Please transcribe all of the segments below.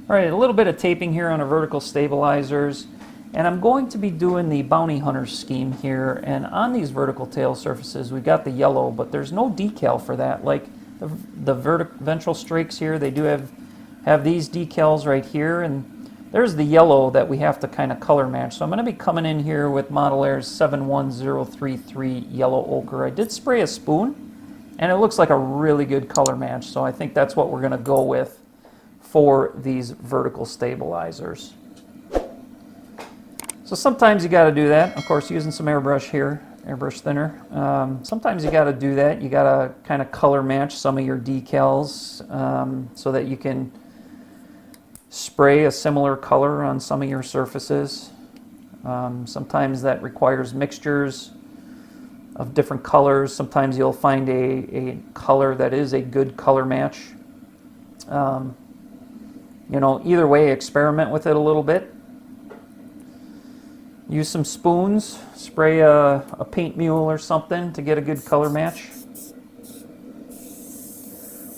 All right, a little bit of taping here on our vertical stabilizers, and I'm going to be doing the bounty hunter scheme here. And on these vertical tail surfaces, we got the yellow, but there's no decal for that. Like the ventral strakes here, they do have these decals right here, and there's the yellow that we have to kind of color match. So I'm going to be coming in here with Model Air's 71033 yellow ochre. I did spray a spoon, and it looks like a really good color match. So I think that's what we're going to go with for these vertical stabilizers. So sometimes you got to do that. Of course, using some airbrush here, airbrush thinner. Sometimes you got to do that. You got to kind of color match some of your decals so that you can spray a similar color on some of your surfaces. Sometimes that requires mixtures of different colors. Sometimes you'll find a color that is a good color match. You know, either way, experiment with it a little bit. Use some spoons, spray a paint mule or something to get a good color match.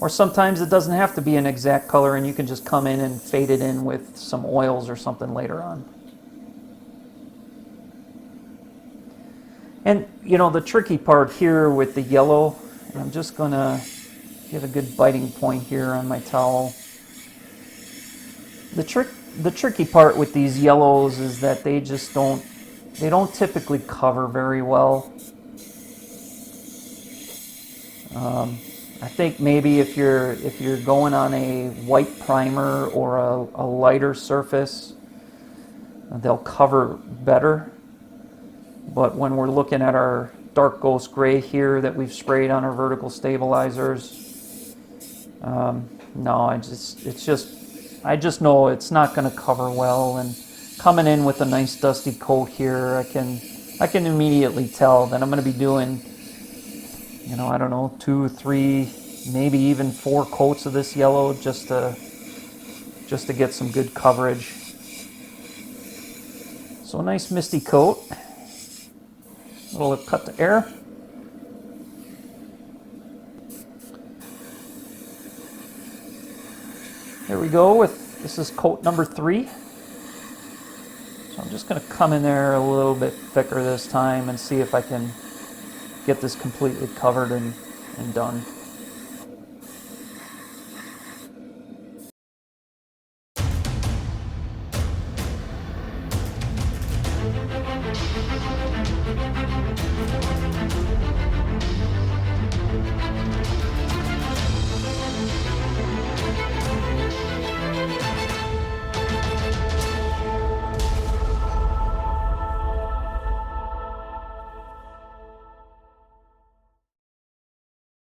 Or sometimes it doesn't have to be an exact color and you can just come in and fade it in with some oils or something later on. And you know, the tricky part here with the yellow, I'm just going to get a good biting point here on my towel. The tricky part with these yellows is that they just don't typically cover very well. I think maybe if you're going on a white primer or a lighter surface, they'll cover better. But when we're looking at our dark ghost gray here that we've sprayed on our vertical stabilizers, no, I just know it's not going to cover well. And coming in with a nice dusty coat here, I can immediately tell that I'm going to be doing, you know, I don't know, 2, 3, maybe even 4 coats of this yellow just to get some good coverage. So a nice misty coat, a little cut to air. There we go. This is coat number 3. So I'm just going to come in there a little bit thicker this time and see if I can get this completely covered and done.